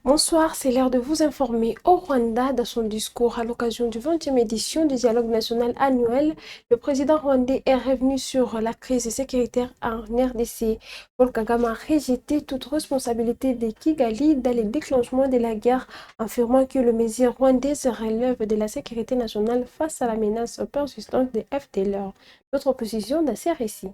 Bonsoir, c'est l'heure de vous informer. Au Rwanda, dans son discours à l'occasion du 20e édition du dialogue national annuel, le président rwandais est revenu sur la crise sécuritaire en RDC. Paul Kagame a rejeté toute responsabilité de Kigali dans le déclenchement de la guerre, affirmant que le mesure rwandais se relève de la sécurité nationale face à la menace persistante des FDLR. Notre position dans ces récits.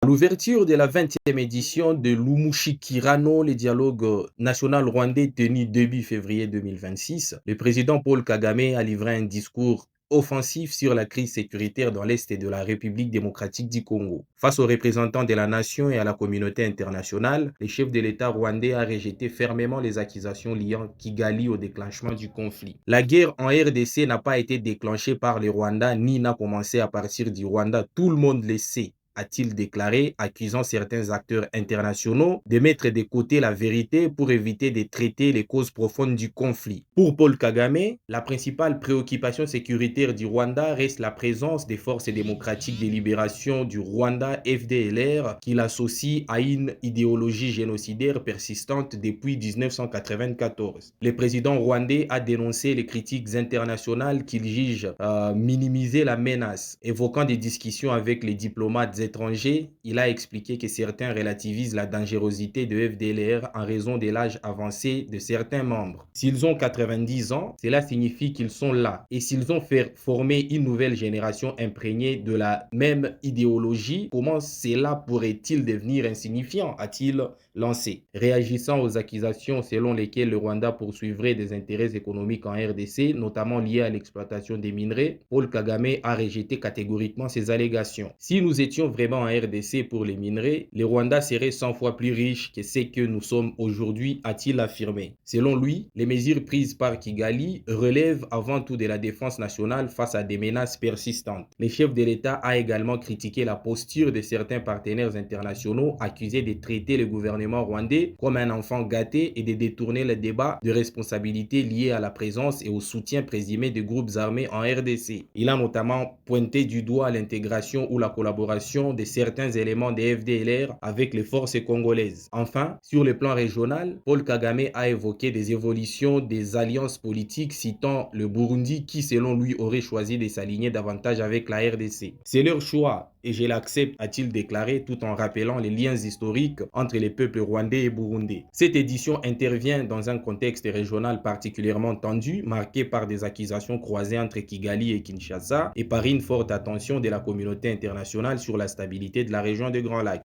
À l'ouverture de la 20e édition de l'Umushikirano, le dialogue national rwandais tenu début février 2026, le président Paul Kagame a livré un discours offensif sur la crise sécuritaire dans l'Est de la République démocratique du Congo. Face aux représentants de la nation et à la communauté internationale, le chef de l'État rwandais a rejeté fermement les accusations liant Kigali au déclenchement du conflit. La guerre en RDC n'a pas été déclenchée par le Rwanda ni n'a commencé à partir du Rwanda. Tout le monde le sait, a-t-il déclaré, accusant certains acteurs internationaux de mettre de côté la vérité pour éviter de traiter les causes profondes du conflit. Pour Paul Kagame, la principale préoccupation sécuritaire du Rwanda reste la présence des forces démocratiques de libération du Rwanda, FDLR, qu'il associe à une idéologie génocidaire persistante depuis 1994. Le président rwandais a dénoncé les critiques internationales qu'il juge minimiser la menace, évoquant des discussions avec les diplomates étrangers. Il a expliqué que certains relativisent la dangerosité de FDLR en raison de l'âge avancé de certains membres. S'ils ont 90 ans, cela signifie qu'ils sont là. Et s'ils ont fait former une nouvelle génération imprégnée de la même idéologie, comment cela pourrait-il devenir insignifiant, a-t-il lancé. Réagissant aux accusations selon lesquelles le Rwanda poursuivrait des intérêts économiques en RDC, notamment liés à l'exploitation des minerais, Paul Kagame a rejeté catégoriquement ces allégations. Si nous étions vraiment en RDC pour les minerais, le Rwanda serait 100 fois plus riche que ce que nous sommes aujourd'hui, a-t-il affirmé. Selon lui, les mesures prises par Kigali relèvent avant tout de la défense nationale face à des menaces persistantes. Le chef de l'État a également critiqué la posture de certains partenaires internationaux accusés de traiter le gouvernement rwandais comme un enfant gâté et de détourner le débat de responsabilités liées à la présence et au soutien présumé de groupes armés en RDC. Il a notamment pointé du doigt l'intégration ou la collaboration de certains éléments des FDLR avec les forces congolaises. Enfin, sur le plan régional, Paul Kagame a évoqué des évolutions des alliances politiques, citant le Burundi qui, selon lui, aurait choisi de s'aligner davantage avec la RDC. C'est leur choix et je l'accepte, a-t-il déclaré, tout en rappelant les liens historiques entre les peuples rwandais et burundais. Cette édition intervient dans un contexte régional particulièrement tendu, marqué par des accusations croisées entre Kigali et Kinshasa et par une forte attention de la communauté internationale sur la stabilité de la région des Grands Lacs.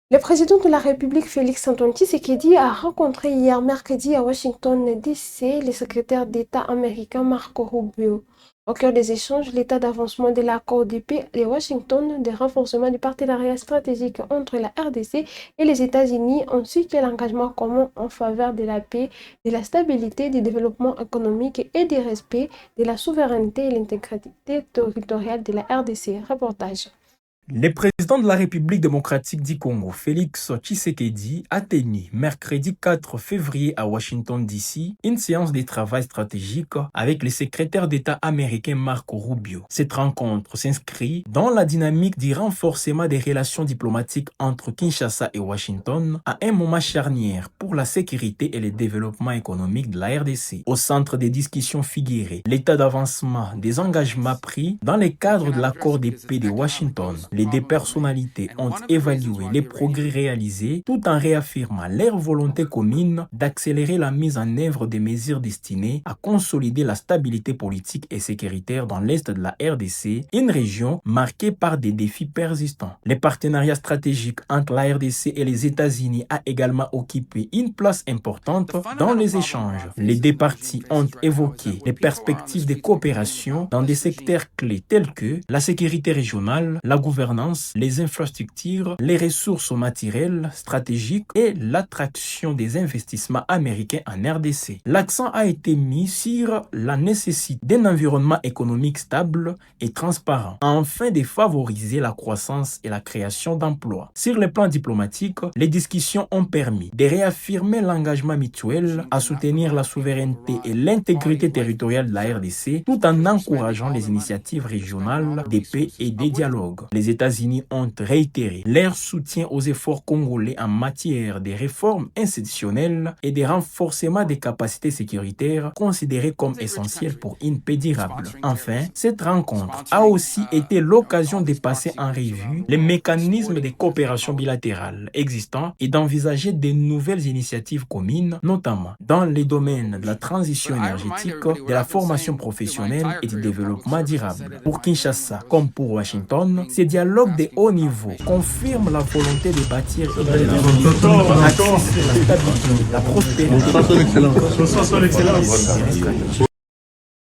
Le président de la République, Félix-Antoine Tshisekedi, a rencontré hier mercredi à Washington, D.C., le secrétaire d'État américain Marco Rubio. Au cœur des échanges, l'état d'avancement de l'accord de paix de Washington, des renforcements du partenariat stratégique entre la RDC et les États-Unis, ainsi que l'engagement commun en faveur de la paix, de la stabilité, du développement économique et du respect de la souveraineté et l'intégrité territoriale de la RDC. Reportage. Le président de la République démocratique du Congo, Félix Tshisekedi, a tenu mercredi 4 février à Washington, D.C., une séance de travail stratégique avec le secrétaire d'État américain Marco Rubio. Cette rencontre s'inscrit dans la dynamique du renforcement des relations diplomatiques entre Kinshasa et Washington à un moment charnière pour la sécurité et le développement économique de la RDC. Au centre des discussions figurées, l'état d'avancement des engagements pris dans le cadre de l'accord de paix de Washington. Les deux personnalités ont évalué les progrès réalisés tout en réaffirmant leur volonté commune d'accélérer la mise en œuvre des mesures destinées à consolider la stabilité politique et sécuritaire dans l'est de la RDC, une région marquée par des défis persistants. Le partenariat stratégique entre la RDC et les États-Unis a également occupé une place importante dans les échanges. Les deux parties ont évoqué les perspectives de coopération dans des secteurs clés tels que la sécurité régionale, la gouvernance, les infrastructures, les ressources matérielles stratégiques et l'attraction des investissements américains en RDC. L'accent a été mis sur la nécessité d'un environnement économique stable et transparent, afin de favoriser la croissance et la création d'emplois. Sur le plan diplomatique, les discussions ont permis de réaffirmer l'engagement mutuel à soutenir la souveraineté et l'intégrité territoriale de la RDC, tout en encourageant les initiatives régionales de paix et de dialogue. Les États-Unis ont réitéré leur soutien aux efforts congolais en matière de réformes institutionnelles et de renforcement des capacités sécuritaires considérées comme essentielles pour une paix durable. Enfin, cette rencontre a aussi été l'occasion de passer en revue les mécanismes de coopération bilatérale existants et d'envisager de nouvelles initiatives communes, notamment dans les domaines de la transition énergétique, de la formation professionnelle et du développement durable. Pour Kinshasa, comme pour Washington, ces dialogues de haut niveau confirment la volonté de bâtir une relation axée sur la stabilité, la prospérité.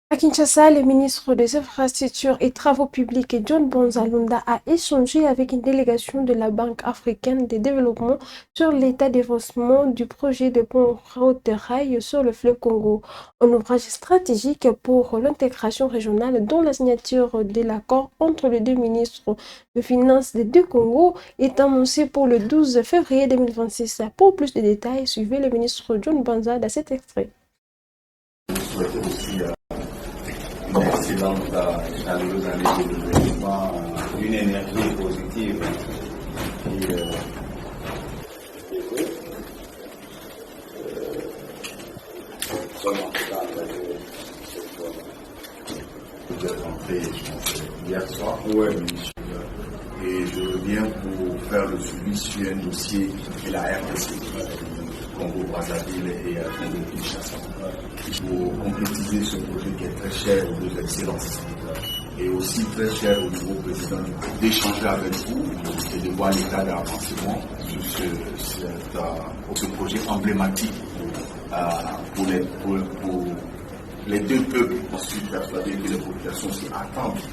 À Kinshasa, le ministre des Infrastructures et Travaux publics John Bonzalunda a échangé avec une délégation de la Banque africaine de développement sur l'état d'avancement du projet de pont route rail sur le fleuve Congo, un ouvrage stratégique pour l'intégration régionale dont la signature de l'accord entre les deux ministres de Finances des deux Congos est annoncée pour le 12 février 2026. Pour plus de détails, suivez le ministre John Bonza dans cet extrait. Une excellente chaleureuse année de développement, une énergie positive qui sommes en train de vous êtes rentré hier soir. Oui, monsieur. Et je reviens pour faire le suivi sur un dossier de la RDC, Congo-Brazzaville et Congo-Kinshasa, pour concrétiser ce projet qui est très cher aux deux excellences et aussi très cher au nouveau président, d'échanger avec vous et de voir l'état d'avancement sur ce projet emblématique pour les deux peuples. Je suis persuadé que les populations aussi attendent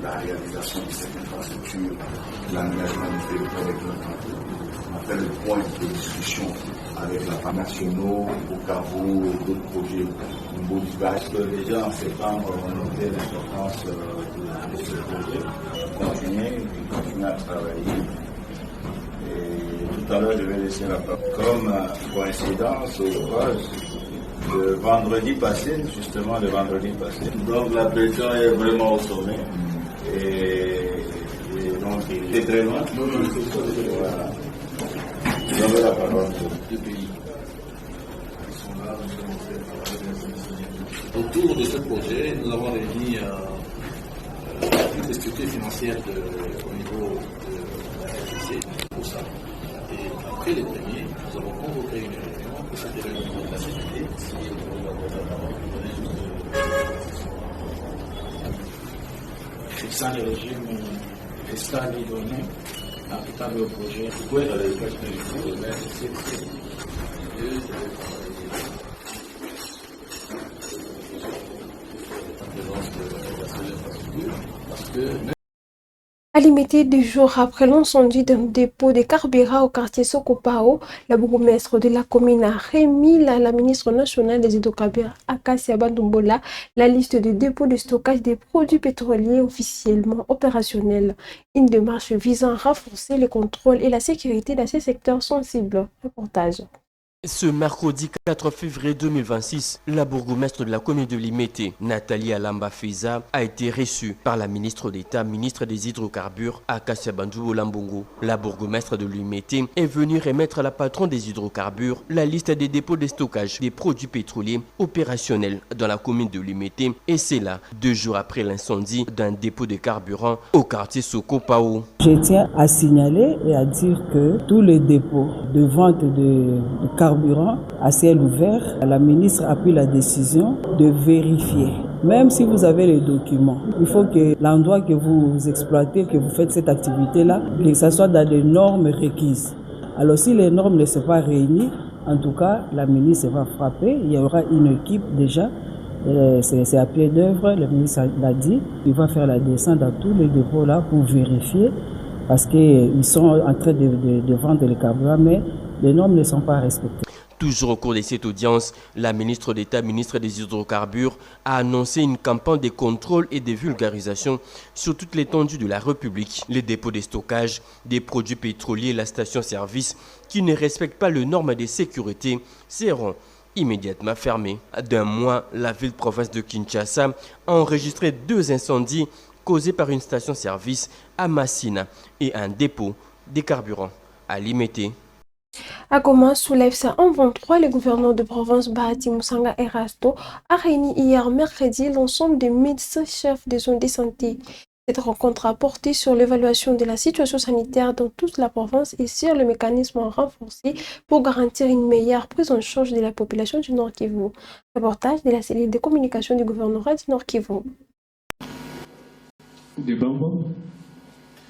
la réalisation de cette infrastructure, l'aménagement du territoire avec notre. On a fait le point de discussion avec la PAN nationaux, Bukavu et d'autres projets au niveau du gaz. Déjà en septembre, on a noté l'importance de ce projet. Continuer à travailler. Et tout à l'heure, je vais laisser la parole. Comme coïncidence, le vendredi passé, justement le vendredi passé. Donc la pression est vraiment au sommet. Et donc il est très loin. Voilà. Je donne la parole pour deux pays. Ils sont là, nous avons fait autour de ce projet, nous avons réuni toutes les structures financières au niveau de la RDC pour ça. Et après les premiers, nous avons convoqué une réunion pour cette réunion de la CND. Fixant le régime fiscal donné applicable au projet. Oui, parce que À limiter 2 jours après l'incendie d'un dépôt de carburant au quartier Sokopao, la bourgmestre de la commune a remis à la ministre nationale des hydrocarbures, Akassia Bandumbola, la liste des dépôts de stockage des produits pétroliers officiellement opérationnels. Une démarche visant à renforcer le contrôle et la sécurité dans ces secteurs sensibles. Reportage. Ce mercredi 4 février 2026, la bourgmestre de la commune de Limete, Nathalie Alamba Feza, a été reçue par la ministre d'État, ministre des Hydrocarbures, Akassia Bandumbola Mbongo. La bourgmestre de Limete est venue remettre à la patronne des hydrocarbures la liste des dépôts de stockage des produits pétroliers opérationnels dans la commune de Limete, et c'est là 2 jours après l'incendie d'un dépôt de carburant au quartier Sokopao. Je tiens à signaler et à dire que tous les dépôts de vente de carburant à ciel ouvert, la ministre a pris la décision de vérifier. Même si vous avez les documents, il faut que l'endroit que vous exploitez, que vous faites cette activité-là, que ça soit dans les normes requises. Alors si les normes ne sont pas réunies, en tout cas, la ministre va frapper. Il y aura une équipe déjà. C'est à pied d'œuvre, le ministre l'a dit. Il va faire la descente dans tous les dépôts là pour vérifier parce qu'ils sont en train de vendre le carburant, mais les normes ne sont pas respectées. Toujours au cours de cette audience, la ministre d'État, ministre des Hydrocarbures, a annoncé une campagne de contrôle et de vulgarisation sur toute l'étendue de la République. Les dépôts de stockage des produits pétroliers et la station-service qui ne respectent pas les normes de sécurité seront immédiatement fermés. D'un mois, la ville-province de Kinshasa a enregistré 2 incendies causée par une station-service à Massina et un dépôt des carburants à Limete. À Goma, sous l'AFSA 123, le gouverneur de province Bahati Moussanga Erasto a réuni hier mercredi l'ensemble des médecins chefs des zones de santé. Cette rencontre a porté sur l'évaluation de la situation sanitaire dans toute la province et sur le mécanisme renforcé pour garantir une meilleure prise en charge de la population du Nord Kivu. Reportage de la cellule de communication du gouvernorat du Nord Kivu.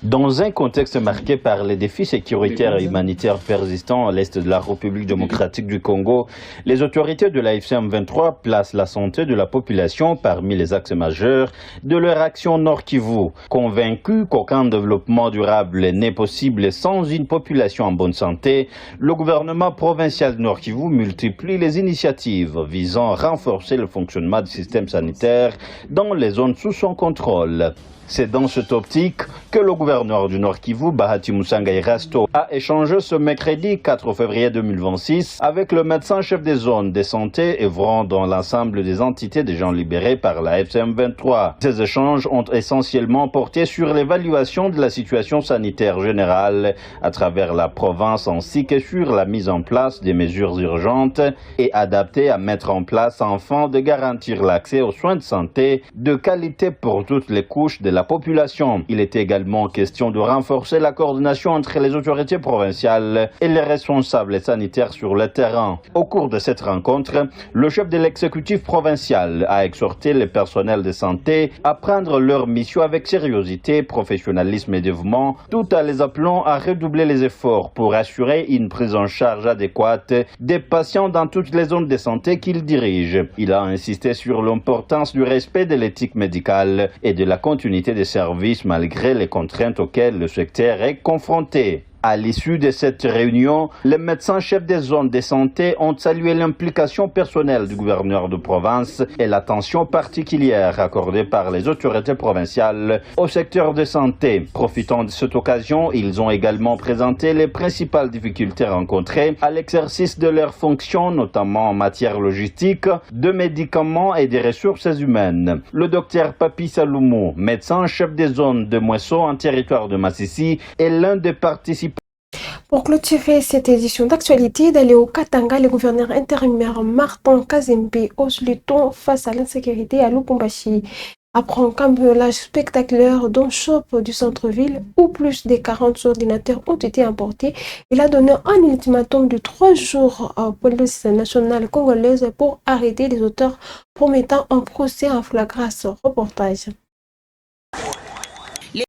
Dans un contexte marqué par les défis sécuritaires et humanitaires persistants à l'est de la République démocratique du Congo, les autorités de la FCM23 placent la santé de la population parmi les axes majeurs de leur action Nord Kivu. Convaincu qu'aucun développement durable n'est possible sans une population en bonne santé, le gouvernement provincial de Nord Kivu multiplie les initiatives visant à renforcer le fonctionnement du système sanitaire dans les zones sous son contrôle. C'est dans cette optique que le gouverneur du Nord Kivu, Bahati Moussanga Erasto, a échangé ce mercredi 4 février 2026 avec le médecin-chef des zones de santé œuvrant dans l'ensemble des entités des gens libérés par la FCM23. Ces échanges ont essentiellement porté sur l'évaluation de la situation sanitaire générale à travers la province ainsi que sur la mise en place des mesures urgentes et adaptées à mettre en place afin de garantir l'accès aux soins de santé de qualité pour toutes les couches de la population. Il est également question de renforcer la coordination entre les autorités provinciales et les responsables sanitaires sur le terrain. Au cours de cette rencontre, le chef de l'exécutif provincial a exhorté le personnel de santé à prendre leur mission avec sérieuxité, professionnalisme et dévouement, tout en les appelant à redoubler les efforts pour assurer une prise en charge adéquate des patients dans toutes les zones de santé qu'il dirige. Il a insisté sur l'importance du respect de l'éthique médicale et de la continuité des services malgré les contraintes auxquelles le secteur est confronté. À l'issue de cette réunion, les médecins-chefs des zones de santé ont salué l'implication personnelle du gouverneur de province et l'attention particulière accordée par les autorités provinciales au secteur de santé. Profitant de cette occasion, ils ont également présenté les principales difficultés rencontrées à l'exercice de leurs fonctions, notamment en matière logistique, de médicaments et des ressources humaines. Le docteur Papi Saloumou, médecin-chef des zones de Mouesso en territoire de Massissi, est l'un des participants. Pour clôturer cette édition d'actualité, d'aller au Katanga, le gouverneur intérimaire Martin Kazembe ose le ton face à l'insécurité à Lubumbashi. Après un cambriolage spectaculaire d'un shop du centre-ville où plus de 40 ordinateurs ont été importés, il a donné un ultimatum de 3 jours à la police nationale congolaise pour arrêter les auteurs promettant un procès en flagrance. Reportage.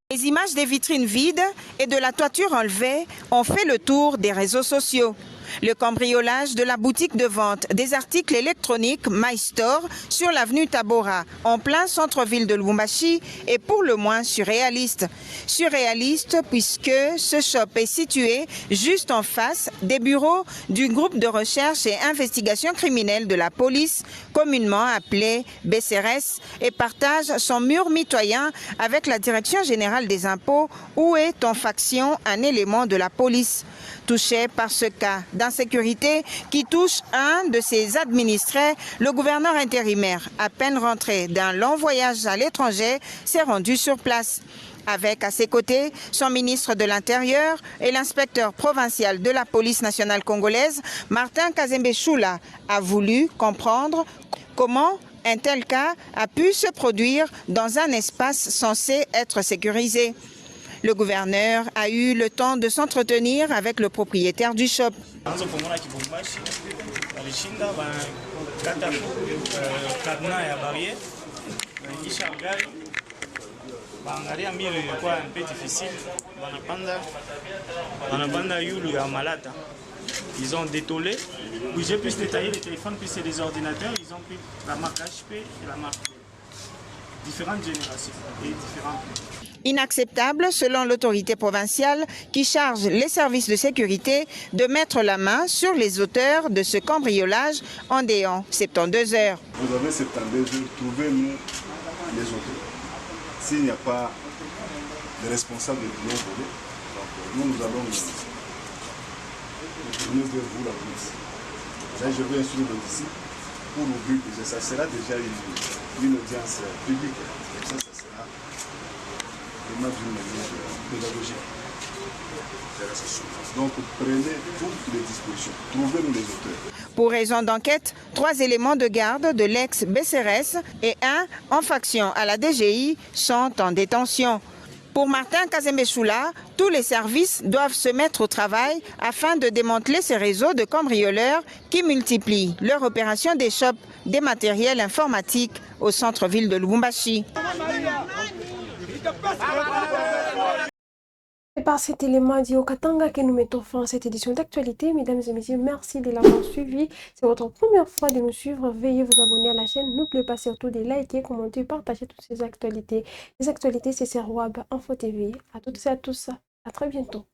Les images des vitrines vides et de la toiture enlevée ont fait le tour des réseaux sociaux. Le cambriolage de la boutique de vente des articles électroniques MyStore sur l'avenue Tabora, en plein centre-ville de Lubumbashi, est pour le moins surréaliste. Surréaliste puisque ce shop est situé juste en face des bureaux du groupe de recherche et investigation criminelle de la police, communément appelé BCRS, et partage son mur mitoyen avec la Direction générale des impôts où est en faction un élément de la police. Touché par ce cas d'insécurité qui touche un de ses administrés, le gouverneur intérimaire, à peine rentré d'un long voyage à l'étranger, s'est rendu sur place. Avec à ses côtés son ministre de l'Intérieur et l'inspecteur provincial de la police nationale congolaise, Martin Kazembe Choula, a voulu comprendre comment un tel cas a pu se produire dans un espace censé être sécurisé. Le gouverneur a eu le temps de s'entretenir avec le propriétaire du shop. Ils ont détollé. Oui, j'ai pu détailler les téléphones, puis c'est des ordinateurs. Ils ont pris la marque HP et la marque différentes générations et différents prix. Inacceptable selon l'autorité provinciale qui charge les services de sécurité de mettre la main sur les auteurs de ce cambriolage en déant 72 heures. Vous avez 72 heures, trouvez-nous les auteurs. S'il n'y a pas de responsable de biens volés, nous allons nous vers vous la police. Là, je vais instruire le disciple pour le but que ça sera déjà une audience publique. Comme ça sera vraiment d'une manière pédagogique. Donc prenez toutes les dispositions, trouvez-nous les auteurs. Pour raison d'enquête, 3 éléments de garde de l'ex-BCRS et 1 en faction à la DGI sont en détention. Pour Martin Kazembe-Choula, tous les services doivent se mettre au travail afin de démanteler ces réseaux de cambrioleurs qui multiplient leur opération d'échoppe des matériels informatiques au centre-ville de Lubumbashi. Et par cet élément dit au Katanga que nous mettons fin à cette édition d'actualité. Mesdames et messieurs, merci de l'avoir suivi. C'est votre première fois de nous suivre. Veuillez vous abonner à la chaîne. N'oubliez pas surtout de liker, commenter, partager toutes ces actualités. Les actualités, c'est sur Web Info TV. À toutes et à tous. À très bientôt.